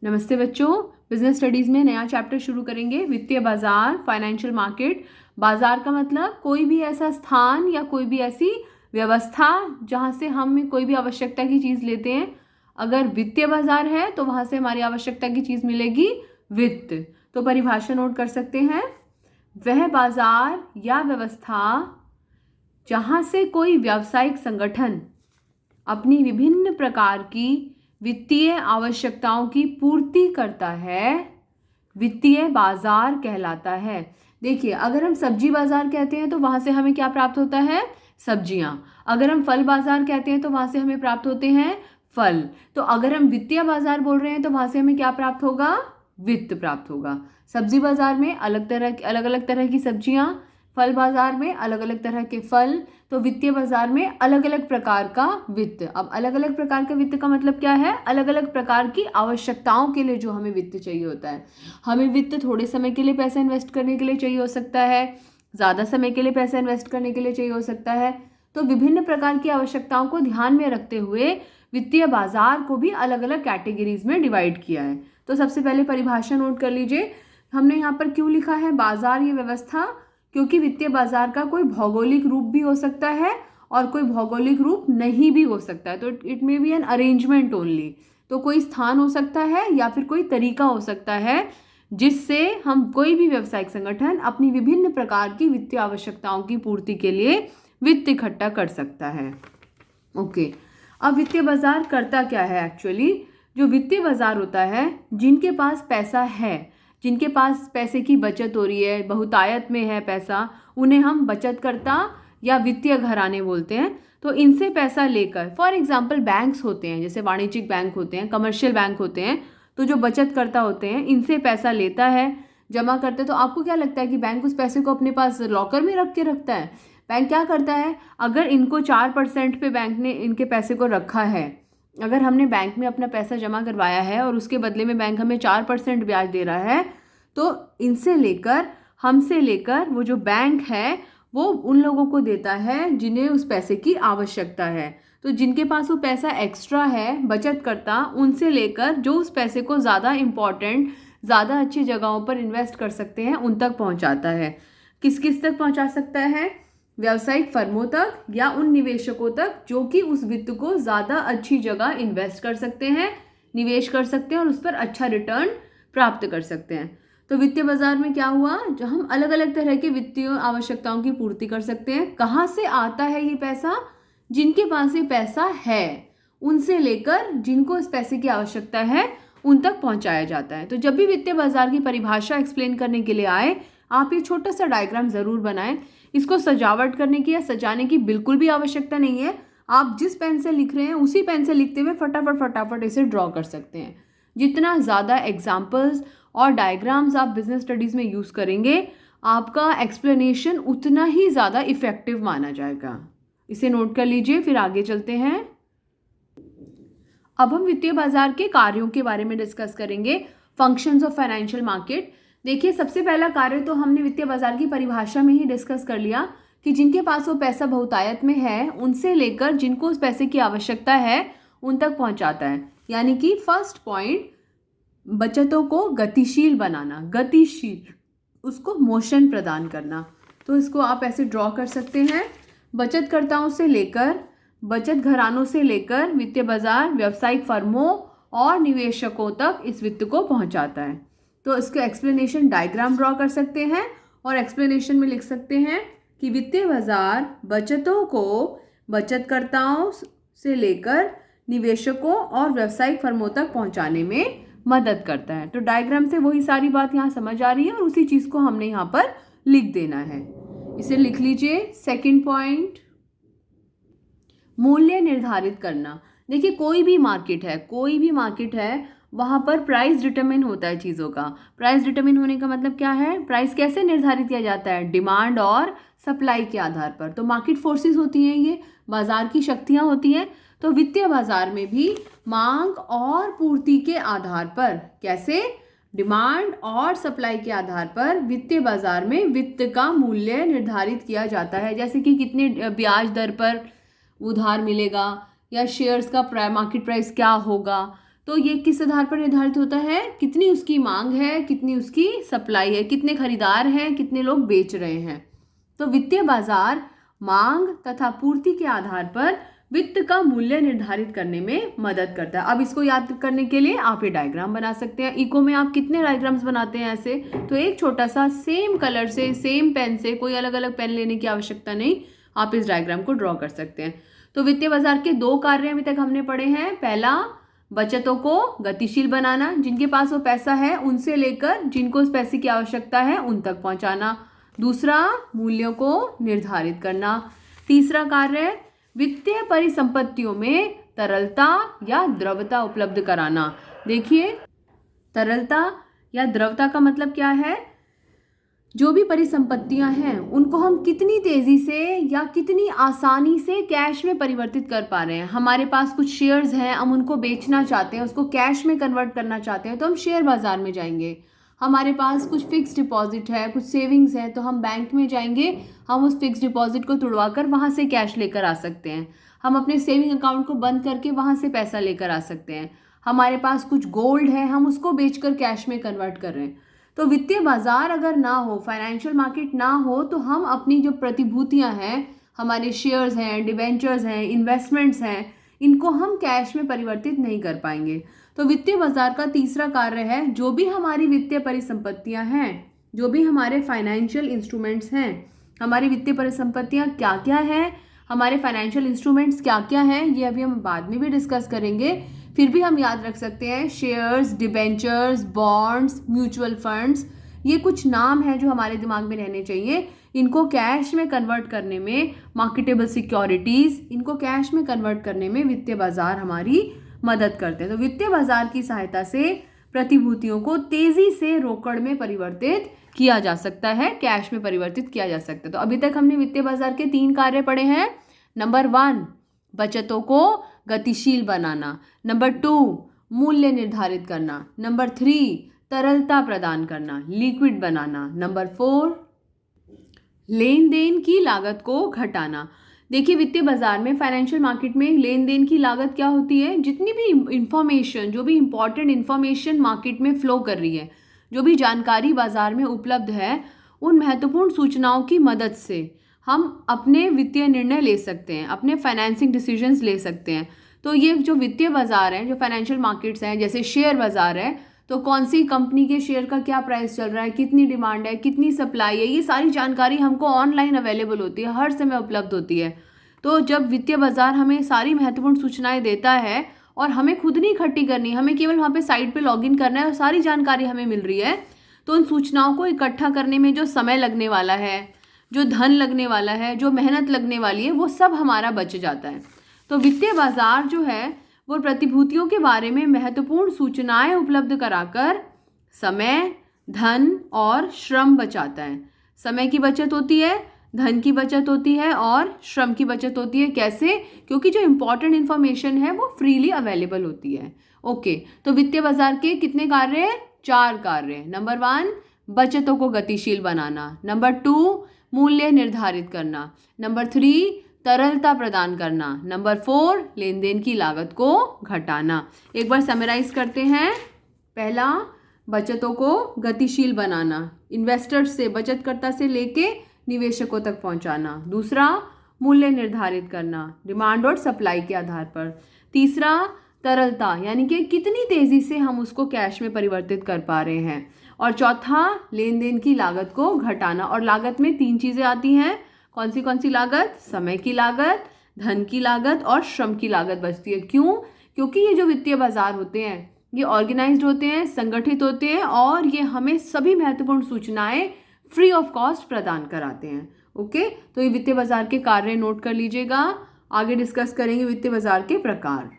नमस्ते बच्चों, business studies में नया चैप्टर शुरू करेंगे। वित्तीय बाजार, फाइनेंशियल मार्केट। बाजार का मतलब कोई भी ऐसा स्थान या कोई भी ऐसी व्यवस्था जहाँ से हम कोई भी आवश्यकता की चीज़ लेते हैं। अगर वित्तीय बाजार है तो वहाँ से हमारी आवश्यकता की चीज़ मिलेगी वित्त। तो परिभाषा नोट कर सकते हैं। वह बाजार या व्यवस्था जहाँ से कोई व्यावसायिक संगठन अपनी विभिन्न प्रकार की वित्तीय आवश्यकताओं की पूर्ति करता है, वित्तीय बाजार कहलाता है। देखिए, अगर हम सब्जी बाजार कहते हैं तो वहाँ से हमें क्या प्राप्त होता है? सब्जियाँ। अगर हम फल बाजार कहते हैं तो वहाँ से हमें प्राप्त होते हैं फल। तो अगर हम वित्तीय बाजार बोल रहे हैं तो वहाँ से हमें क्या प्राप्त होगा? वित्त प्राप्त होगा। सब्जी बाजार में अलग अलग तरह की सब्जियाँ, फल बाजार में अलग अलग तरह के फल, तो वित्तीय बाजार में अलग अलग प्रकार का वित्त। अब अलग अलग प्रकार का वित्त का मतलब क्या है? अलग अलग प्रकार की आवश्यकताओं के लिए जो हमें वित्त चाहिए होता है। हमें वित्त थोड़े समय के लिए पैसा इन्वेस्ट करने के लिए चाहिए हो सकता है, ज़्यादा समय के लिए पैसा इन्वेस्ट करने के लिए चाहिए हो सकता है। तो विभिन्न प्रकार की आवश्यकताओं को ध्यान में रखते हुए वित्तीय बाजार को भी अलग अलग कैटेगरीज में डिवाइड किया है। तो सबसे पहले परिभाषा नोट कर लीजिए। हमने यहाँ पर क्यों लिखा है बाजार ये व्यवस्था? क्योंकि वित्तीय बाजार का कोई भौगोलिक रूप भी हो सकता है और कोई भौगोलिक रूप नहीं भी हो सकता है। तो it may be an arrangement only. तो कोई स्थान हो सकता है या फिर कोई तरीका हो सकता है जिससे हम कोई भी व्यावसायिक संगठन अपनी विभिन्न प्रकार की वित्तीय आवश्यकताओं की पूर्ति के लिए वित्त इकट्ठा कर सकता है। ओके, अब वित्तीय बाजार करता क्या है एक्चुअली? जो वित्तीय बाजार होता है, जिनके पास पैसा है, जिनके पास पैसे की बचत हो रही है, बहुतायत में है पैसा, उन्हें हम बचतकर्ता या वित्तीय घराने बोलते हैं। तो इनसे पैसा लेकर, फॉर एग्जांपल बैंक्स होते हैं, जैसे वाणिज्यिक बैंक होते हैं, कमर्शियल बैंक होते हैं, तो जो बचतकर्ता होते हैं इनसे पैसा लेता है, जमा करते हैं। तो आपको क्या लगता है कि बैंक उस पैसे को अपने पास लॉकर में रख के रखता है? बैंक क्या करता है, अगर इनको 4% पे बैंक ने इनके पैसे को रखा है, अगर हमने बैंक में अपना पैसा जमा करवाया है और उसके बदले में बैंक हमें 4% ब्याज दे रहा है, तो इनसे लेकर, हमसे लेकर वो जो बैंक है वो उन लोगों को देता है जिन्हें उस पैसे की आवश्यकता है। तो जिनके पास वो पैसा एक्स्ट्रा है, बचत करता, उनसे लेकर जो उस पैसे को ज़्यादा इम्पॉर्टेंट, ज़्यादा अच्छी जगहों पर इन्वेस्ट कर सकते हैं, उन तक पहुंचाता है। किस किस तक पहुंचा सकता है? व्यावसायिक फर्मों तक या उन निवेशकों तक जो कि उस वित्त को ज़्यादा अच्छी जगह इन्वेस्ट कर सकते हैं, निवेश कर सकते हैं और उस पर अच्छा रिटर्न प्राप्त कर सकते हैं। तो वित्तीय बाजार में क्या हुआ? जो हम अलग अलग तरह के वित्तीय आवश्यकताओं की पूर्ति कर सकते हैं। कहाँ से आता है ये पैसा? जिनके पास ये पैसा है उनसे लेकर जिनको इस पैसे की आवश्यकता है उन तक पहुंचाया जाता है। तो जब भी वित्तीय बाजार की परिभाषा एक्सप्लेन करने के लिए आए, आप ये छोटा सा डायग्राम ज़रूर बनाएं। इसको सजावट करने की या सजाने की बिल्कुल भी आवश्यकता नहीं है। आप जिस पेन से लिख रहे हैं उसी पेन से लिखते हुए फटाफट इसे ड्रॉ कर सकते हैं। जितना ज़्यादा एग्जाम्पल्स और डायग्राम्स आप बिजनेस स्टडीज़ में यूज़ करेंगे, आपका एक्सप्लेनेशन उतना ही ज़्यादा इफ़ेक्टिव माना जाएगा। इसे नोट कर लीजिए, फिर आगे चलते हैं। अब हम वित्तीय बाजार के कार्यों के बारे में डिस्कस करेंगे। Functions of financial market. देखिए, सबसे पहला कार्य तो हमने वित्तीय बाजार की परिभाषा में ही डिस्कस कर लिया कि जिनके पास वो पैसा बहुतायत में है उनसे लेकर जिनको उस पैसे की आवश्यकता है उन तक पहुंचाता है। यानी कि फर्स्ट पॉइंट, बचतों को गतिशील बनाना, गतिशील, उसको मोशन प्रदान करना। तो इसको आप ऐसे ड्रॉ कर सकते हैं। बचतकर्ताओं से लेकर, बचत घरानों से लेकर वित्तीय बाजार व्यावसायिक फर्मों और निवेशकों तक इस वित्त को पहुंचाता है। तो इसके एक्सप्लेनेशन डायग्राम ड्रॉ कर सकते हैं और एक्सप्लेनेशन में लिख सकते हैं कि वित्तीय बाजार बचतों को बचतकर्ताओं से लेकर निवेशकों और व्यावसायिक फर्मों तक पहुंचाने में मदद करता है। तो डायग्राम से वही सारी बात यहाँ समझ आ रही है और उसी चीज़ को हमने यहाँ पर लिख देना है। इसे लिख लीजिए। सेकंड पॉइंट, मूल्य निर्धारित करना। देखिए, कोई भी मार्केट है, वहाँ पर प्राइस डिटरमिन होता है चीज़ों का। प्राइस डिटरमिन होने का मतलब क्या है? प्राइस कैसे निर्धारित किया जाता है? डिमांड और सप्लाई के आधार पर। तो मार्केट फोर्सेस होती हैं, ये बाजार की शक्तियाँ होती हैं। तो वित्तीय बाजार में भी मांग और पूर्ति के आधार पर, कैसे? डिमांड और सप्लाई के आधार पर वित्तीय बाजार में वित्त का मूल्य निर्धारित किया जाता है। जैसे कि कितने ब्याज दर पर उधार मिलेगा या शेयर्स का मार्केट प्राइस क्या होगा। तो ये किस आधार पर निर्धारित होता है, कितनी उसकी मांग है, कितनी उसकी सप्लाई है, कितने खरीदार हैं, कितने लोग बेच रहे हैं। तो वित्तीय बाजार मांग तथा पूर्ति के आधार पर वित्त का मूल्य निर्धारित करने में मदद करता है। अब इसको याद करने के लिए आप ये डायग्राम बना सकते हैं। इको में आप कितने डायग्राम्स बनाते हैं ऐसे, तो एक छोटा सा सेम कलर से, सेम पेन से, कोई अलग अलग पेन लेने की आवश्यकता नहीं, आप इस डायग्राम को ड्रॉ कर सकते हैं। तो वित्तीय बाजार के 2 कार्य अभी तक हमने पढ़े हैं। पहला, बचतों को गतिशील बनाना, जिनके पास वो पैसा है उनसे लेकर जिनको उस पैसे की आवश्यकता है उन तक पहुंचाना। दूसरा, मूल्यों को निर्धारित करना। तीसरा कार्य, वित्तीय परिसंपत्तियों में तरलता या द्रवता उपलब्ध कराना। देखिए, तरलता या द्रवता का मतलब क्या है, जो भी परिसंपत्तियां हैं उनको हम कितनी तेजी से या कितनी आसानी से कैश में परिवर्तित कर पा रहे हैं। हमारे पास कुछ शेयर्स हैं, हम उनको बेचना चाहते हैं, उसको कैश में कन्वर्ट करना चाहते हैं, तो हम शेयर बाजार में जाएंगे। हमारे पास कुछ फिक्स डिपॉजिट है, कुछ सेविंग्स है, तो हम बैंक में जाएंगे, हम उस फिक्स डिपॉजिट को तुड़वा कर वहाँ से कैश लेकर आ सकते हैं। हम अपने सेविंग अकाउंट को बंद करके वहाँ से पैसा लेकर आ सकते हैं। हमारे पास कुछ गोल्ड है, हम उसको बेचकर कैश में कन्वर्ट कर रहे हैं। तो वित्तीय बाजार अगर ना हो, फाइनेंशियल मार्केट ना हो, तो हम अपनी जो प्रतिभूतियां हैं, हमारे शेयर्स हैं, डिबेंचर्स हैं, इन्वेस्टमेंट्स हैं, इनको हम कैश में परिवर्तित नहीं कर पाएंगे। तो वित्तीय बाजार का तीसरा कार्य है, जो भी हमारी वित्तीय परिसंपत्तियां हैं, जो भी हमारे फाइनेंशियल इंस्ट्रूमेंट्स हैं, हमारी वित्तीय परिसंपत्तियां क्या क्या हैं, हमारे फाइनेंशियल इंस्ट्रूमेंट्स क्या क्या हैं, ये अभी हम बाद में भी डिस्कस करेंगे। फिर भी हम याद रख सकते हैं, shares, debentures, bonds, mutual funds, ये कुछ नाम हैं जो हमारे दिमाग में रहने चाहिए। इनको कैश में कन्वर्ट करने में, मार्केटेबल सिक्योरिटीज़, इनको कैश में कन्वर्ट करने में वित्तीय बाजार हमारी मदद करते हैं। तो वित्तीय बाजार की सहायता से प्रतिभूतियों को तेज़ी से रोकड़ में परिवर्तित किया जा सकता है, कैश में परिवर्तित किया जा सकता है। तो अभी तक हमने वित्तीय बाजार के 3 कार्य पढ़े हैं। नंबर 1, बचतों को गतिशील बनाना। नंबर 2, मूल्य निर्धारित करना। नंबर 3, तरलता प्रदान करना, लिक्विड बनाना। नंबर 4, लेन देन की लागत को घटाना। देखिए, वित्तीय बाजार में, फाइनेंशियल मार्केट में लेन देन की लागत क्या होती है, जितनी भी इंफॉर्मेशन, जो भी इंपॉर्टेंट इंफॉर्मेशन मार्केट में फ्लो कर रही है, जो भी जानकारी बाजार में उपलब्ध है, उन महत्वपूर्ण सूचनाओं की मदद से हम अपने वित्तीय निर्णय ले सकते हैं, अपने फाइनेंसिंग डिसीजंस ले सकते हैं। तो ये जो वित्तीय बाजार हैं, जो फाइनेंशियल मार्केट्स हैं, जैसे शेयर बाजार है, तो कौन सी कंपनी के शेयर का क्या प्राइस चल रहा है, कितनी डिमांड है, कितनी सप्लाई है, ये सारी जानकारी हमको ऑनलाइन अवेलेबल होती है, हर समय उपलब्ध होती है। तो जब वित्तीय बाजार हमें सारी महत्वपूर्ण सूचनाएं देता है और हमें खुद नहीं इकट्ठी करनी, हमें केवल वहाँ पे साइट पे लॉगिन करना है और सारी जानकारी हमें मिल रही है, तो उन सूचनाओं को इकट्ठा करने में जो समय लगने वाला है, जो धन लगने वाला है, जो मेहनत लगने वाली है, वो सब हमारा बच जाता है। तो वित्तीय बाजार जो है वो प्रतिभूतियों के बारे में महत्वपूर्ण सूचनाएं उपलब्ध कराकर समय, धन और श्रम बचाता है। समय की बचत होती है, धन की बचत होती है और श्रम की बचत होती है। कैसे? क्योंकि जो इम्पोर्टेंट इन्फॉर्मेशन है वो फ्रीली अवेलेबल होती है। ओके, तो वित्तीय बाजार के कितने कार्य हैं? 4 कार्य हैं। नंबर 1, बचतों को गतिशील बनाना। नंबर 2, मूल्य निर्धारित करना। नंबर 3, तरलता प्रदान करना। नंबर 4, लेन देन की लागत को घटाना। एक बार समराइज करते हैं। पहला, बचतों को गतिशील बनाना, इन्वेस्टर्स से, बचतकर्ता से लेके निवेशकों तक पहुंचाना। दूसरा, मूल्य निर्धारित करना, डिमांड और सप्लाई के आधार पर। तीसरा, तरलता, यानी कि कितनी तेजी से हम उसको कैश में परिवर्तित कर पा रहे हैं। और चौथा, लेन देन की लागत को घटाना। और लागत में 3 चीज़ें आती हैं। कौन सी लागत? समय की लागत, धन की लागत और श्रम की लागत बचती है। क्यों? क्योंकि ये जो वित्तीय बाजार होते हैं, ये ऑर्गेनाइज्ड होते हैं, संगठित होते हैं और ये हमें सभी महत्वपूर्ण सूचनाएं फ्री ऑफ कॉस्ट प्रदान कराते हैं। ओके, तो ये वित्तीय बाजार के कार्य नोट कर लीजिएगा। आगे डिस्कस करेंगे वित्तीय बाजार के प्रकार।